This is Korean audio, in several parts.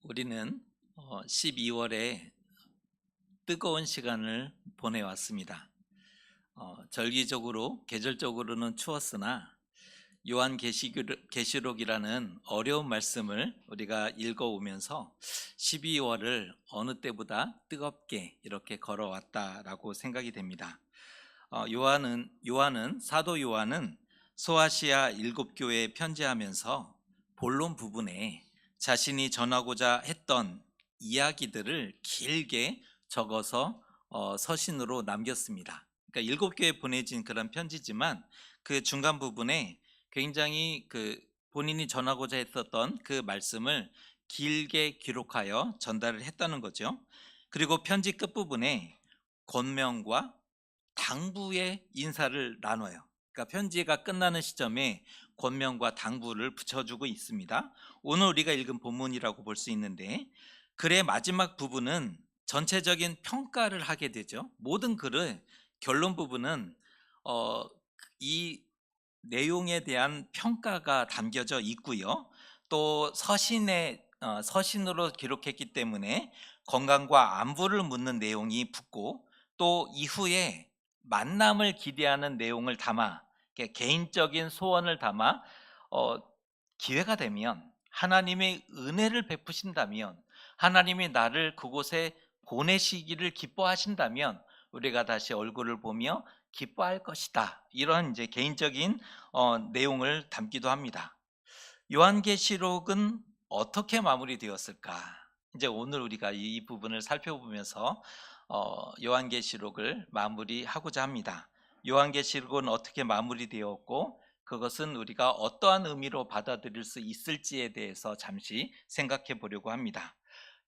우리는 12월에 뜨거운 시간을 보내왔습니다. 절기적으로 계절적으로는 추웠으나 요한계시록이라는 어려운 말씀을 우리가 읽어오면서 12월을 어느 때보다 뜨겁게 이렇게 걸어왔다라고 생각이 됩니다. 사도 요한은 소아시아 일곱 교회에 편지하면서 본론 부분에 자신이 전하고자 했던 이야기들을 길게 적어서 서신으로 남겼습니다. 그러니까 일곱 교회에 보내진 그런 편지지만 그 중간 부분에 굉장히 본인이 전하고자 했었던 그 말씀을 길게 기록하여 전달을 했다는 거죠. 그리고 편지 끝부분에 권명과 당부의 인사를 나눠요. 그러니까 편지가 끝나는 시점에 권명과 당부를 붙여주고 있습니다. 오늘 우리가 읽은 본문이라고 볼 수 있는데, 글의 마지막 부분은 전체적인 평가를 하게 되죠. 모든 글의 결론 부분은 이 내용에 대한 평가가 담겨져 있고요. 또 서신으로 기록했기 때문에 건강과 안부를 묻는 내용이 붙고, 또 이후에 만남을 기대하는 내용을 담아, 이렇게 개인적인 소원을 담아 어, 기회가 되면, 하나님의 은혜를 베푸신다면, 하나님이 나를 그곳에 보내시기를 기뻐하신다면 우리가 다시 얼굴을 보며 기뻐할 것이다, 이런 이제 개인적인 내용을 담기도 합니다. 요한계시록은 어떻게 마무리되었을까? 이제 오늘 우리가 이 부분을 살펴보면서 요한계시록을 마무리하고자 합니다. 요한계시록은 어떻게 마무리되었고, 그것은 우리가 어떠한 의미로 받아들일 수 있을지에 대해서 잠시 생각해 보려고 합니다.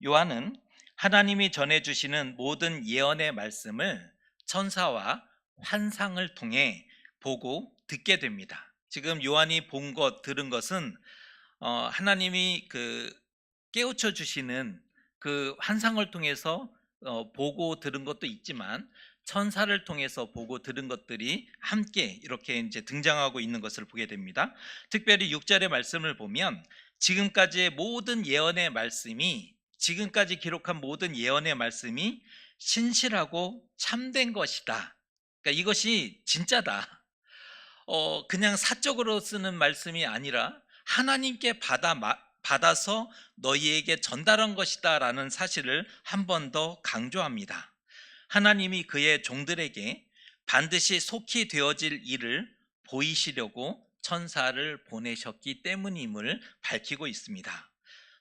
요한은 하나님이 전해주시는 모든 예언의 말씀을 천사와 환상을 통해 보고 듣게 됩니다. 지금 요한이 본 것, 들은 것은 하나님이 깨우쳐 주시는 그 환상을 통해서 보고 들은 것도 있지만, 천사를 통해서 보고 들은 것들이 함께 이렇게 이제 등장하고 있는 것을 보게 됩니다. 특별히 6절의 말씀을 보면 지금까지 기록한 모든 예언의 말씀이 신실하고 참된 것이다. 그러니까 이것이 진짜다. 그냥 사적으로 쓰는 말씀이 아니라 하나님께 받아서 너희에게 전달한 것이다 라는 사실을 한 번 더 강조합니다. 하나님이 그의 종들에게 반드시 속히 되어질 일을 보이시려고 천사를 보내셨기 때문임을 밝히고 있습니다.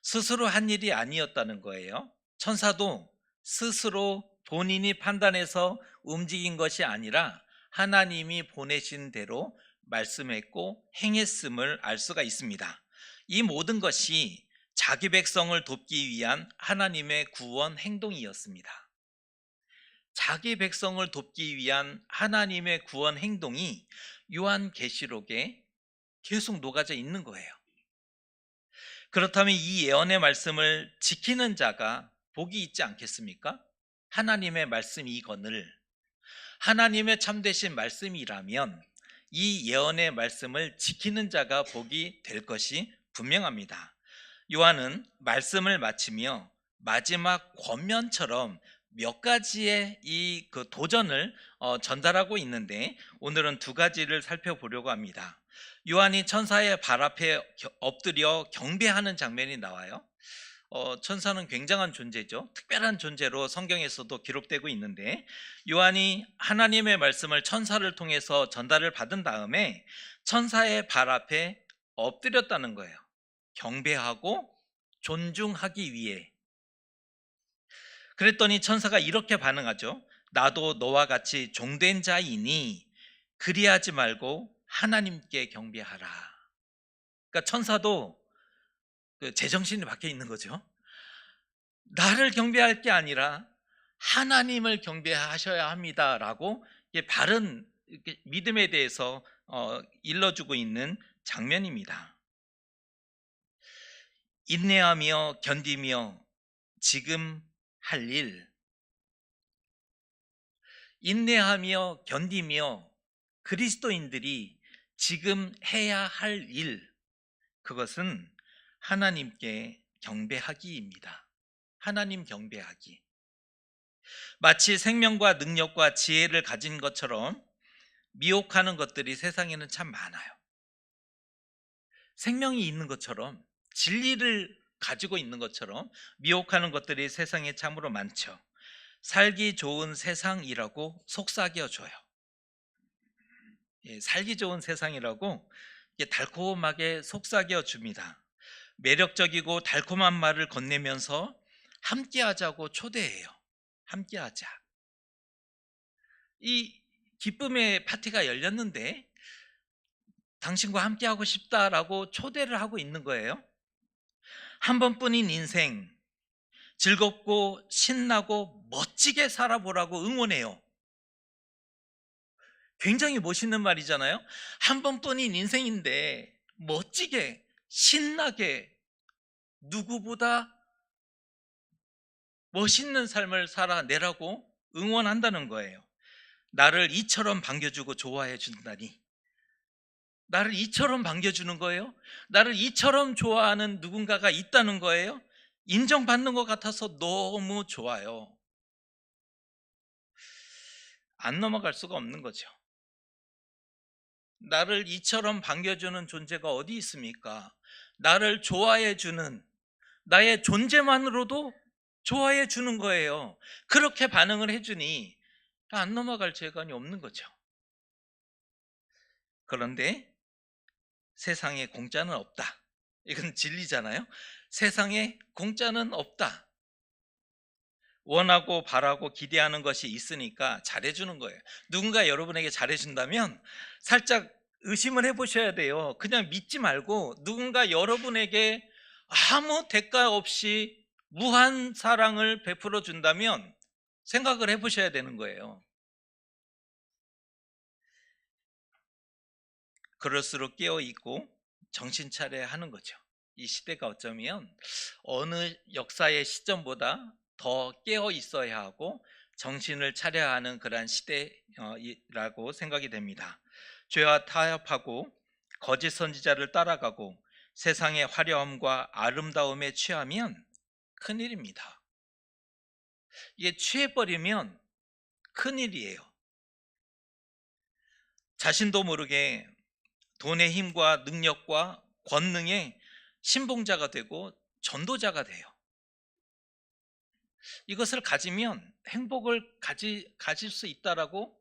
스스로 한 일이 아니었다는 거예요. 천사도 스스로 본인이 판단해서 움직인 것이 아니라 하나님이 보내신 대로 말씀했고 행했음을 알 수가 있습니다. 이 모든 것이 자기 백성을 돕기 위한 하나님의 구원 행동이었습니다. 자기 백성을 돕기 위한 하나님의 구원 행동이 요한계시록에 계속 녹아져 있는 거예요. 그렇다면 이 예언의 말씀을 지키는 자가 복이 있지 않겠습니까? 하나님의 말씀이거늘 하나님의 참되신 말씀이라면 이 예언의 말씀을 지키는 자가 복이 될 것이 분명합니다. 요한은 말씀을 마치며 마지막 권면처럼 몇 가지의 도전을 전달하고 있는데, 오늘은 두 가지를 살펴보려고 합니다. 요한이 천사의 발 앞에 엎드려 경배하는 장면이 나와요. 천사는 굉장한 존재죠. 특별한 존재로 성경에서도 기록되고 있는데, 요한이 하나님의 말씀을 천사를 통해서 전달을 받은 다음에 천사의 발 앞에 엎드렸다는 거예요. 경배하고 존중하기 위해. 그랬더니 천사가 이렇게 반응하죠. 나도 너와 같이 종된 자이니 그리하지 말고 하나님께 경배하라. 그러니까 천사도 제정신이 박혀 있는 거죠. 나를 경배할 게 아니라 하나님을 경배하셔야 합니다라고 바른 믿음에 대해서 일러주고 있는 장면입니다. 인내하며 견디며 지금 할 일, 인내하며 견디며 그리스도인들이 지금 해야 할 일, 그것은 하나님께 경배하기입니다. 하나님 경배하기. 마치 생명과 능력과 지혜를 가진 것처럼 미혹하는 것들이 세상에는 참 많아요. 생명이 있는 것처럼, 진리를 가지고 있는 것처럼 미혹하는 것들이 세상에 참으로 많죠. 살기 좋은 세상이라고 속삭여줘요. 살기 좋은 세상이라고 달콤하게 속삭여줍니다. 매력적이고 달콤한 말을 건네면서 함께하자고 초대해요. 함께하자. 이 기쁨의 파티가 열렸는데 당신과 함께하고 싶다라고 초대를 하고 있는 거예요. 한 번뿐인 인생, 즐겁고 신나고 멋지게 살아보라고 응원해요. 굉장히 멋있는 말이잖아요. 한 번뿐인 인생인데 멋지게 신나게 누구보다 멋있는 삶을 살아내라고 응원한다는 거예요. 나를 이처럼 반겨주고 좋아해 준다니. 나를 이처럼 반겨주는 거예요? 나를 이처럼 좋아하는 누군가가 있다는 거예요? 인정받는 것 같아서 너무 좋아요. 안 넘어갈 수가 없는 거죠. 나를 이처럼 반겨주는 존재가 어디 있습니까? 나를 좋아해 주는, 나의 존재만으로도 좋아해 주는 거예요. 그렇게 반응을 해주니 안 넘어갈 재간이 없는 거죠. 그런데 세상에 공짜는 없다. 이건 진리잖아요. 세상에 공짜는 없다. 원하고 바라고 기대하는 것이 있으니까 잘해주는 거예요. 누군가 여러분에게 잘해준다면 살짝 의심을 해보셔야 돼요. 그냥 믿지 말고 누군가 여러분에게 아무 대가 없이 무한 사랑을 베풀어 준다면 생각을 해보셔야 되는 거예요. 그럴수록 깨어있고 정신 차려야 하는 거죠. 이 시대가 어쩌면 어느 역사의 시점보다 더 깨어 있어야 하고 정신을 차려야 하는 그러한 시대라고 생각이 됩니다. 죄와 타협하고 거짓 선지자를 따라가고 세상의 화려함과 아름다움에 취하면 큰일입니다. 이게 취해버리면 큰일이에요. 자신도 모르게 돈의 힘과 능력과 권능의 신봉자가 되고 전도자가 돼요. 이것을 가지면 행복을 가질 수 있다라고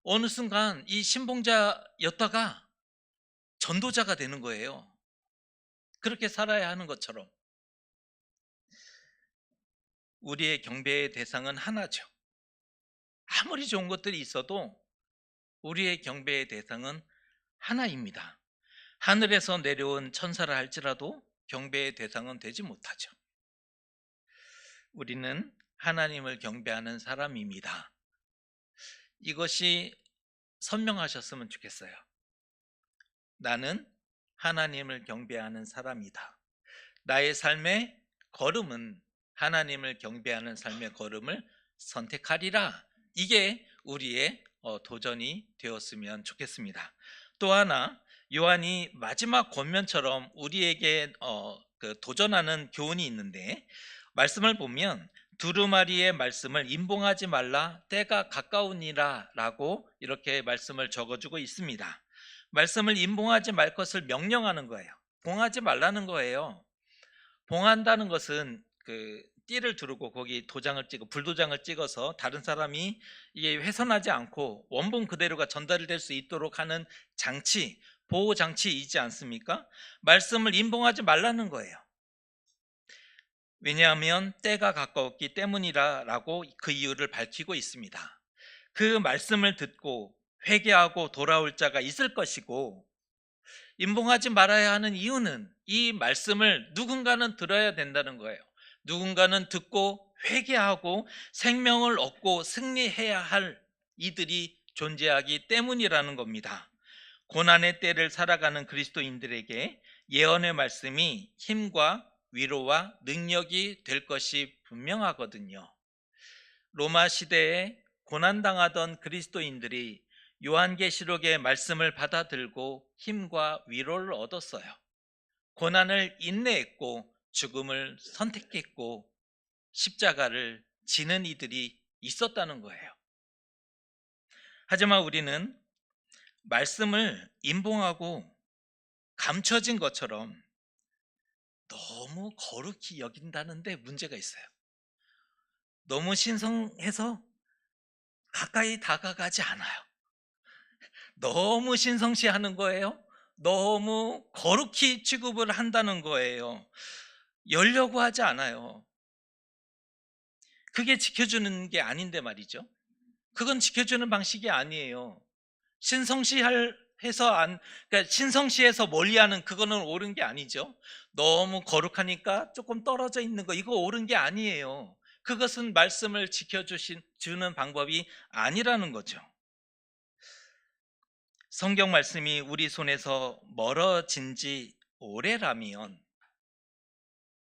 어느 순간 이 신봉자였다가 전도자가 되는 거예요. 그렇게 살아야 하는 것처럼 우리의 경배의 대상은 하나죠. 아무리 좋은 것들이 있어도 우리의 경배의 대상은 하나입니다. 하늘에서 내려온 천사라 할지라도 경배의 대상은 되지 못하죠. 우리는 하나님을 경배하는 사람입니다. 이것이 선명하셨으면 좋겠어요. 나는 하나님을 경배하는 사람이다. 나의 삶의 걸음은 하나님을 경배하는 삶의 걸음을 선택하리라. 이게 우리의 도전이 되었으면 좋겠습니다. 또 하나, 요한이 마지막 권면처럼 우리에게 도전하는 교훈이 있는데, 말씀을 보면 두루마리의 말씀을 임봉하지 말라, 때가 가까우니라 라고 이렇게 말씀을 적어주고 있습니다. 말씀을 임봉하지 말 것을 명령하는 거예요. 봉하지 말라는 거예요. 봉한다는 것은 띠를 두르고 거기 불도장을 찍어서 다른 사람이 이게 훼손하지 않고 원본 그대로가 전달이 될 수 있도록 하는 장치, 보호 장치이지 않습니까? 말씀을 임봉하지 말라는 거예요. 왜냐하면 때가 가까웠기 때문이라고 그 이유를 밝히고 있습니다. 그 말씀을 듣고 회개하고 돌아올 자가 있을 것이고, 임봉하지 말아야 하는 이유는 이 말씀을 누군가는 들어야 된다는 거예요. 누군가는 듣고 회개하고 생명을 얻고 승리해야 할 이들이 존재하기 때문이라는 겁니다. 고난의 때를 살아가는 그리스도인들에게 예언의 말씀이 힘과 위로와 능력이 될 것이 분명하거든요. 로마 시대에 고난당하던 그리스도인들이 요한계시록의 말씀을 받아들고 힘과 위로를 얻었어요. 고난을 인내했고 죽음을 선택했고 십자가를 지는 이들이 있었다는 거예요. 하지만 우리는 말씀을 임봉하고 감춰진 것처럼 너무 거룩히 여긴다는데 문제가 있어요. 너무 신성해서 가까이 다가가지 않아요. 너무 신성시하는 거예요. 너무 거룩히 취급을 한다는 거예요. 열려고 하지 않아요. 그게 지켜주는 게 아닌데 말이죠. 그건 지켜주는 방식이 아니에요. 그러니까 신성시해서 멀리하는 그거는 옳은 게 아니죠. 너무 거룩하니까 조금 떨어져 있는 거, 이거 옳은 게 아니에요. 그것은 말씀을 주는 방법이 아니라는 거죠. 성경 말씀이 우리 손에서 멀어진 지 오래라면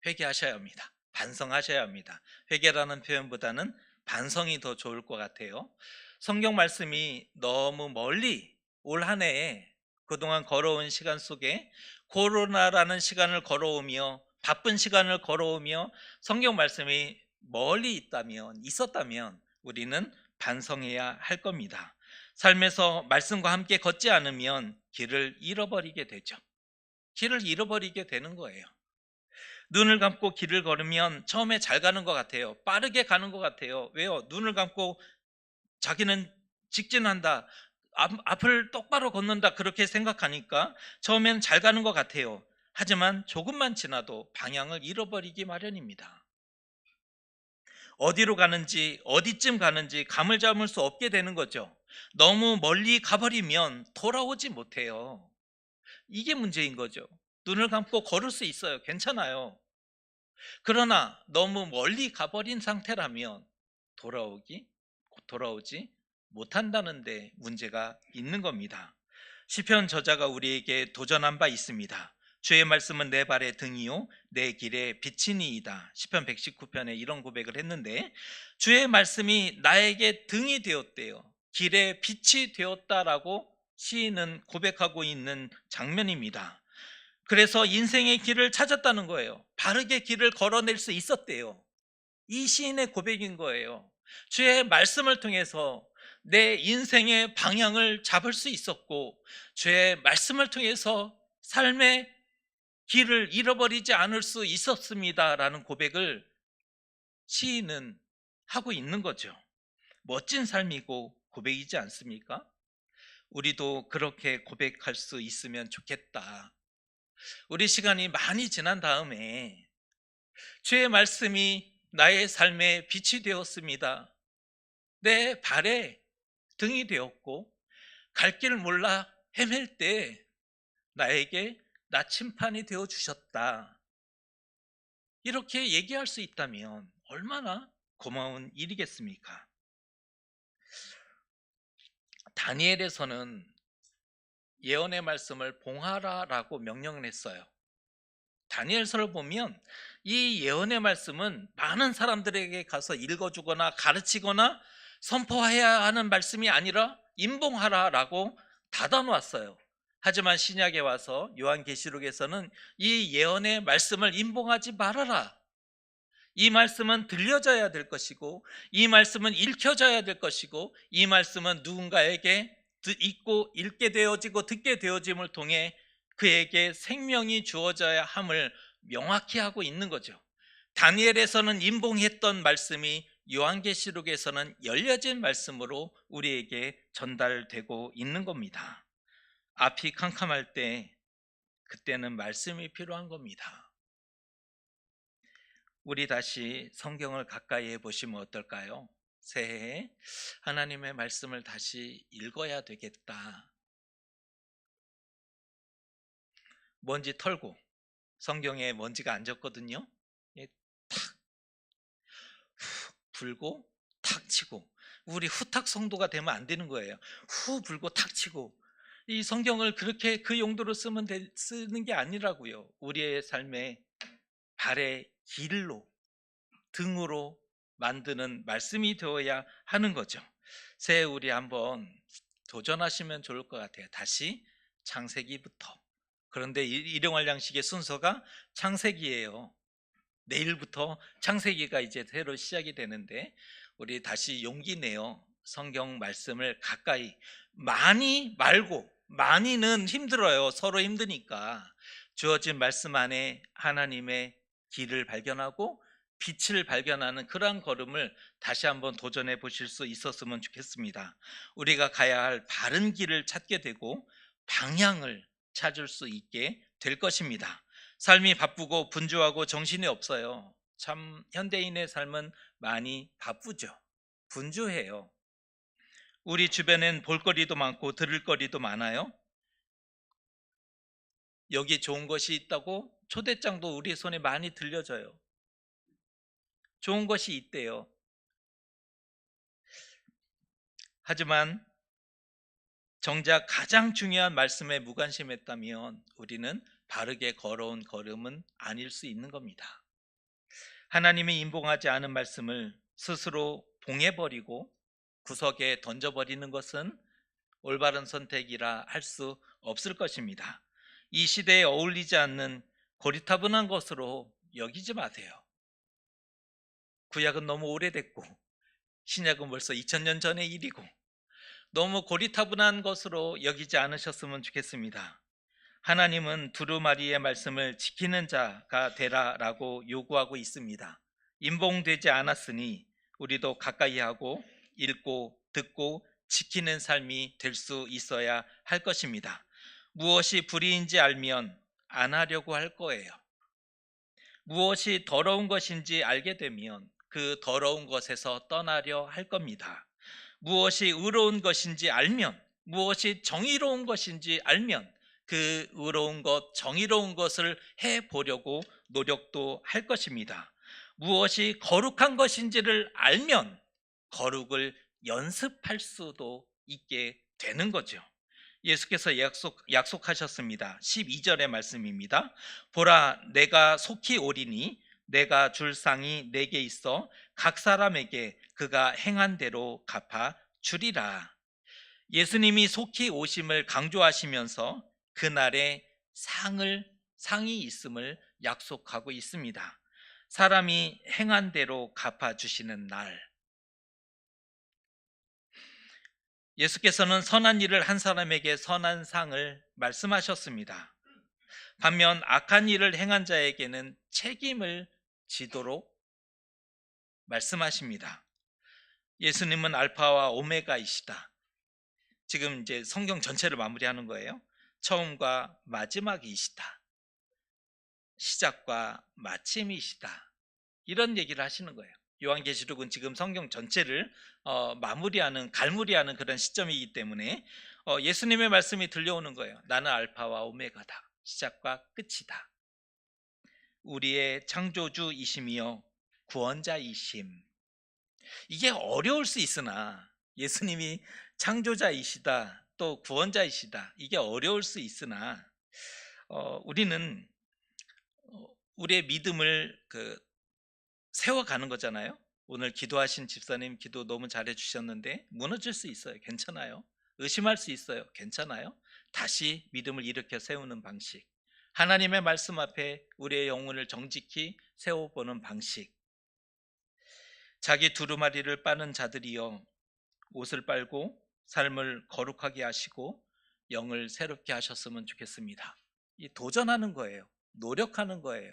회개하셔야 합니다. 반성하셔야 합니다. 회개라는 표현보다는 반성이 더 좋을 것 같아요. 성경 말씀이 너무 멀리 올 한 해에 그동안 걸어온 시간 속에 코로나라는 시간을 걸어오며 바쁜 시간을 걸어오며 성경 말씀이 멀리 있었다면 우리는 반성해야 할 겁니다. 삶에서 말씀과 함께 걷지 않으면 길을 잃어버리게 되죠. 길을 잃어버리게 되는 거예요. 눈을 감고 길을 걸으면 처음에 잘 가는 것 같아요. 빠르게 가는 것 같아요. 왜요? 눈을 감고 자기는 직진한다, 앞을 똑바로 걷는다, 그렇게 생각하니까 처음엔 잘 가는 것 같아요. 하지만 조금만 지나도 방향을 잃어버리기 마련입니다. 어디로 가는지, 어디쯤 가는지 감을 잡을 수 없게 되는 거죠. 너무 멀리 가버리면 돌아오지 못해요. 이게 문제인 거죠. 눈을 감고 걸을 수 있어요. 괜찮아요. 그러나 너무 멀리 가버린 상태라면 돌아오지 못한다는 데 문제가 있는 겁니다. 시편 저자가 우리에게 도전한 바 있습니다. 주의 말씀은 내 발의 등이요 내 길의 빛이니이다. 시편 119편에 이런 고백을 했는데, 주의 말씀이 나에게 등이 되었대요. 길의 빛이 되었다라고 시인은 고백하고 있는 장면입니다. 그래서 인생의 길을 찾았다는 거예요. 바르게 길을 걸어낼 수 있었대요. 이 시인의 고백인 거예요. 주의 말씀을 통해서 내 인생의 방향을 잡을 수 있었고, 주의 말씀을 통해서 삶의 길을 잃어버리지 않을 수 있었습니다라는 고백을 시인은 하고 있는 거죠. 멋진 삶이고 고백이지 않습니까? 우리도 그렇게 고백할 수 있으면 좋겠다. 우리 시간이 많이 지난 다음에 주의 말씀이 나의 삶의 빛이 되었습니다. 내 발에 등이 되었고, 갈 길 몰라 헤맬 때 나에게 나침판이 되어 주셨다. 이렇게 얘기할 수 있다면 얼마나 고마운 일이겠습니까? 다니엘에서는 예언의 말씀을 봉하라라고 명령을 했어요. 다니엘서를 보면 이 예언의 말씀은 많은 사람들에게 가서 읽어주거나 가르치거나 선포해야 하는 말씀이 아니라 임봉하라라고 닫아놓았어요. 하지만 신약에 와서 요한계시록에서는 이 예언의 말씀을 임봉하지 말아라. 이 말씀은 들려져야 될 것이고, 이 말씀은 읽혀져야 될 것이고, 이 말씀은 누군가에게 읽게 되어지고 듣게 되어짐을 통해 그에게 생명이 주어져야 함을 명확히 하고 있는 거죠. 다니엘에서는 임봉했던 말씀이 요한계시록에서는 열려진 말씀으로 우리에게 전달되고 있는 겁니다. 앞이 캄캄할 때 그때는 말씀이 필요한 겁니다. 우리 다시 성경을 가까이 해보시면 어떨까요? 새해에 하나님의 말씀을 다시 읽어야 되겠다. 먼지 털고, 성경에 먼지가 앉았거든요. 탁 불고 탁 치고, 우리 후탁 성도가 되면 안 되는 거예요. 후 불고 탁 치고. 이 성경을 그렇게 그 용도로 쓰는 게 아니라고요. 우리의 삶의 발의 길로, 등으로 만드는 말씀이 되어야 하는 거죠. 새해 우리 한번 도전하시면 좋을 것 같아요. 다시 창세기부터. 그런데 일용할 양식의 순서가 창세기예요. 내일부터 창세기가 이제 새로 시작이 되는데 우리 다시 용기 내어 성경 말씀을 가까이, 많이 말고, 많이는 힘들어요. 서로 힘드니까 주어진 말씀 안에 하나님의 길을 발견하고 빛을 발견하는 그러한 걸음을 다시 한번 도전해 보실 수 있었으면 좋겠습니다. 우리가 가야 할 바른 길을 찾게 되고 방향을 찾을 수 있게 될 것입니다. 삶이 바쁘고 분주하고 정신이 없어요. 참 현대인의 삶은 많이 바쁘죠. 분주해요. 우리 주변엔 볼거리도 많고 들을 거리도 많아요. 여기 좋은 것이 있다고 초대장도 우리 손에 많이 들려져요. 좋은 것이 있대요. 하지만 정작 가장 중요한 말씀에 무관심했다면 우리는 바르게 걸어온 걸음은 아닐 수 있는 겁니다. 하나님이 인봉하지 않은 말씀을 스스로 봉해버리고 구석에 던져버리는 것은 올바른 선택이라 할 수 없을 것입니다. 이 시대에 어울리지 않는 고리타분한 것으로 여기지 마세요. 구약은 너무 오래됐고 신약은 벌써 2000년 전의 일이고 너무 고리타분한 것으로 여기지 않으셨으면 좋겠습니다. 하나님은 두루마리의 말씀을 지키는 자가 되라라고 요구하고 있습니다. 인봉되지 않았으니 우리도 가까이 하고 읽고 듣고 지키는 삶이 될 수 있어야 할 것입니다. 무엇이 불의인지 알면 안 하려고 할 거예요. 무엇이 더러운 것인지 알게 되면 그 더러운 것에서 떠나려 할 겁니다. 무엇이 의로운 것인지 알면, 무엇이 정의로운 것인지 알면 그 의로운 것, 정의로운 것을 해보려고 노력도 할 것입니다. 무엇이 거룩한 것인지를 알면 거룩을 연습할 수도 있게 되는 거죠. 예수께서 약속하셨습니다. 12절의 말씀입니다. 보라, 내가 속히 오리니 내가 줄 상이 내게 있어 각 사람에게 그가 행한 대로 갚아 주리라. 예수님이 속히 오심을 강조하시면서 그날에 상이 있음을 약속하고 있습니다. 사람이 행한 대로 갚아 주시는 날. 예수께서는 선한 일을 한 사람에게 선한 상을 말씀하셨습니다. 반면 악한 일을 행한 자에게는 책임을 지도록 말씀하십니다. 예수님은 알파와 오메가이시다. 지금 이제 성경 전체를 마무리하는 거예요. 처음과 마지막이시다. 시작과 마침이시다. 이런 얘기를 하시는 거예요. 요한계시록은 지금 성경 전체를 갈무리하는 그런 시점이기 때문에 예수님의 말씀이 들려오는 거예요. 나는 알파와 오메가다. 시작과 끝이다. 우리의 창조주이심이요 구원자이심. 이게 어려울 수 있으나, 예수님이 창조자이시다 또 구원자이시다, 이게 어려울 수 있으나 우리는 우리의 믿음을 세워가는 거잖아요. 오늘 기도하신 집사님 기도 너무 잘해 주셨는데 무너질 수 있어요. 괜찮아요. 의심할 수 있어요. 괜찮아요. 다시 믿음을 일으켜 세우는 방식, 하나님의 말씀 앞에 우리의 영혼을 정직히 세워보는 방식. 자기 두루마리를 빠는 자들이여, 옷을 빨고 삶을 거룩하게 하시고 영을 새롭게 하셨으면 좋겠습니다. 이 도전하는 거예요. 노력하는 거예요.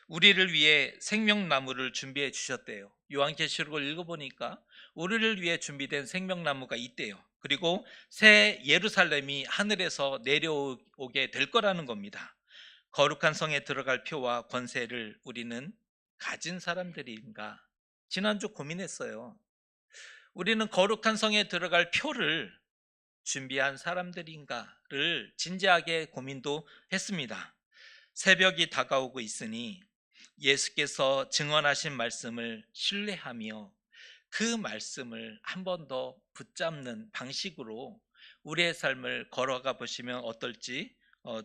우리를 위해 생명나무를 준비해 주셨대요. 요한계시록을 읽어보니까 우리를 위해 준비된 생명나무가 있대요. 그리고 새 예루살렘이 하늘에서 내려오게 될 거라는 겁니다. 거룩한 성에 들어갈 표와 권세를 우리는 가진 사람들인가? 지난주 고민했어요. 우리는 거룩한 성에 들어갈 표를 준비한 사람들인가를 진지하게 고민도 했습니다. 새벽이 다가오고 있으니 예수께서 증언하신 말씀을 신뢰하며 그 말씀을 한 번 더 붙잡는 방식으로 우리의 삶을 걸어가 보시면 어떨지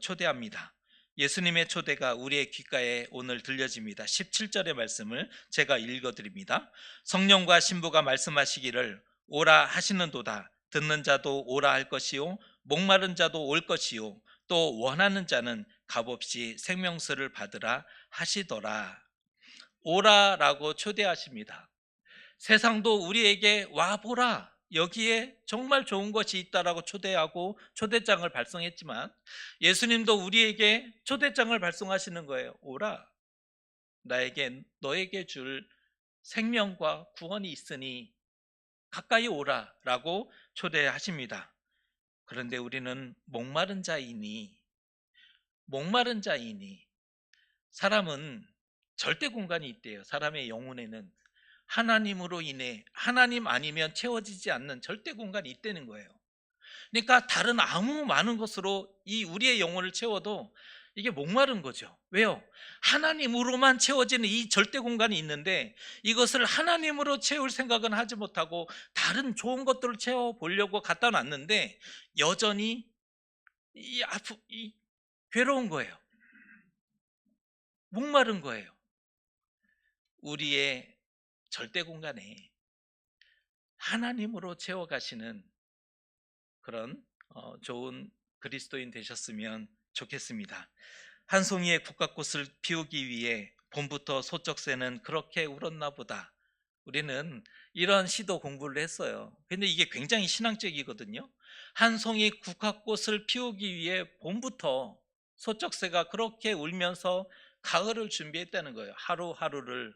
초대합니다. 예수님의 초대가 우리의 귓가에 오늘 들려집니다. 17절의 말씀을 제가 읽어드립니다. 성령과 신부가 말씀하시기를 오라 하시는도다. 듣는 자도 오라 할 것이요 목마른 자도 올 것이요 또 원하는 자는 값없이 생명수를 받으라 하시더라. 오라라고 초대하십니다. 세상도 우리에게 와보라, 여기에 정말 좋은 것이 있다라고 초대하고 초대장을 발송했지만 예수님도 우리에게 초대장을 발송하시는 거예요. 오라, 너에게 줄 생명과 구원이 있으니 가까이 오라라고 초대하십니다. 그런데 우리는 목마른 자이니 사람은 절대 공간이 있대요. 사람의 영혼에는 하나님으로 인해 하나님 아니면 채워지지 않는 절대 공간이 있다는 거예요. 그러니까 다른 아무 많은 것으로 이 우리의 영혼을 채워도 이게 목마른 거죠. 왜요? 하나님으로만 채워지는 이 절대 공간이 있는데 이것을 하나님으로 채울 생각은 하지 못하고 다른 좋은 것들을 채워보려고 갖다 놨는데 여전히 이 괴로운 거예요. 목마른 거예요. 우리의 절대 공간에 하나님으로 채워가시는 그런 좋은 그리스도인 되셨으면 좋겠습니다. 한 송이의 국화꽃을 피우기 위해 봄부터 소쩍새는 그렇게 울었나 보다. 우리는 이런 시도 공부를 했어요. 근데 이게 굉장히 신앙적이거든요. 한 송이 국화꽃을 피우기 위해 봄부터 소쩍새가 그렇게 울면서 가을을 준비했다는 거예요. 하루하루를.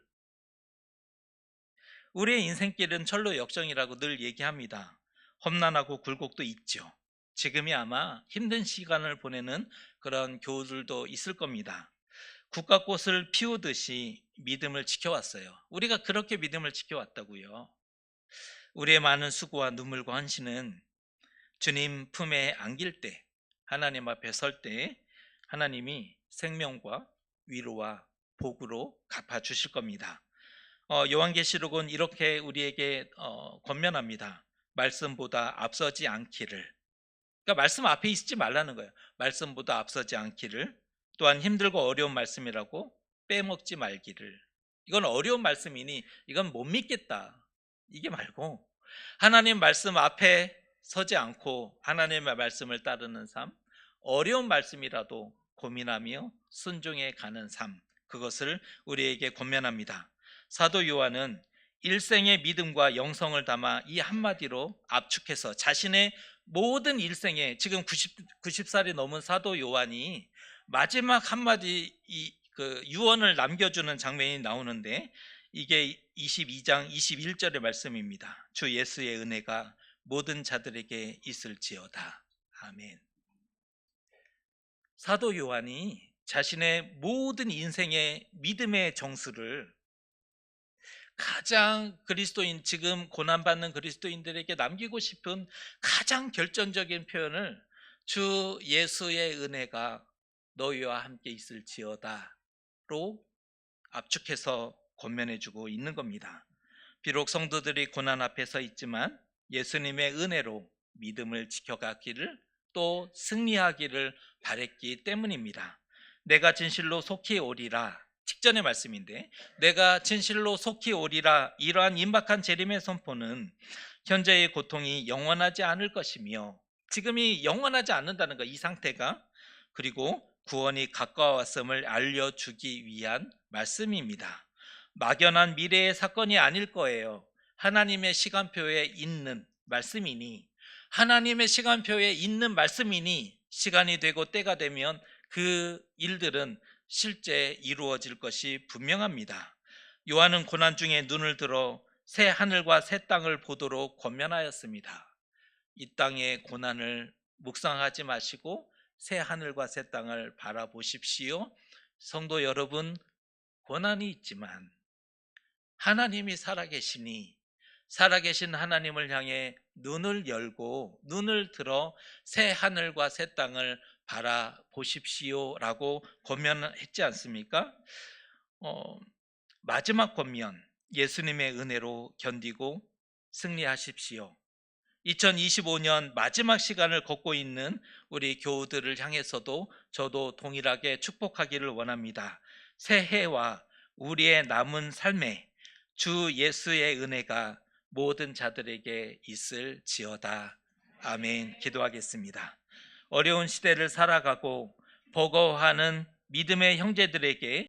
우리의 인생길은 철로 역정이라고 늘 얘기합니다. 험난하고 굴곡도 있죠. 지금이 아마 힘든 시간을 보내는 그런 교우들도 있을 겁니다. 국화꽃을 피우듯이 믿음을 지켜왔어요. 우리가 그렇게 믿음을 지켜왔다고요. 우리의 많은 수고와 눈물과 헌신은 주님 품에 안길 때, 하나님 앞에 설 때 하나님이 생명과 위로와 복으로 갚아주실 겁니다. 요한계시록은 이렇게 우리에게 권면합니다. 말씀보다 앞서지 않기를. 그러니까 말씀 앞에 있지 말라는 거예요. 말씀보다 앞서지 않기를. 또한 힘들고 어려운 말씀이라고 빼먹지 말기를. 이건 어려운 말씀이니 이건 못 믿겠다, 이게 말고 하나님 말씀 앞에 서지 않고 하나님의 말씀을 따르는 삶, 어려운 말씀이라도 고민하며 순종해 가는 삶, 그것을 우리에게 권면합니다. 사도 요한은 일생의 믿음과 영성을 담아 이 한마디로 압축해서 자신의 모든 일생에, 지금 90살이 넘은 사도 요한이 마지막 한마디 그 유언을 남겨주는 장면이 나오는데 이게 22장 21절의 말씀입니다. 주 예수의 은혜가 모든 자들에게 있을지어다. 아멘. 사도 요한이 자신의 모든 인생의 믿음의 정수를 가장 그리스도인, 지금 고난받는 그리스도인들에게 남기고 싶은 가장 결정적인 표현을 주 예수의 은혜가 너희와 함께 있을지어다로 압축해서 권면해주고 있는 겁니다. 비록 성도들이 고난 앞에 서 있지만 예수님의 은혜로 믿음을 지켜가기를, 또 승리하기를 바랬기 때문입니다. 내가 진실로 속히 오리라, 직전의 말씀인데, 내가 진실로 속히 오리라, 이러한 임박한 재림의 선포는 현재의 고통이 영원하지 않을 것이며, 지금이 영원하지 않는다는 거, 이 상태가, 그리고 구원이 가까웠음을 알려주기 위한 말씀입니다. 막연한 미래의 사건이 아닐 거예요. 하나님의 시간표에 있는 말씀이니, 하나님의 시간표에 있는 말씀이니 시간이 되고 때가 되면 그 일들은 실제 이루어질 것이 분명합니다. 요한은 고난 중에 눈을 들어 새 하늘과 새 땅을 보도록 권면하였습니다. 이 땅의 고난을 묵상하지 마시고 새 하늘과 새 땅을 바라보십시오. 성도 여러분, 고난이 있지만 하나님이 살아계시니 살아계신 하나님을 향해 눈을 열고 눈을 들어 새 하늘과 새 땅을 바라보십시오라고 권면했지 않습니까? 마지막 권면, 예수님의 은혜로 견디고 승리하십시오. 2025년 마지막 시간을 걷고 있는 우리 교우들을 향해서도 저도 동일하게 축복하기를 원합니다. 새해와 우리의 남은 삶에 주 예수의 은혜가 모든 자들에게 있을지어다. 아멘. 기도하겠습니다. 어려운 시대를 살아가고 버거워하는 믿음의 형제들에게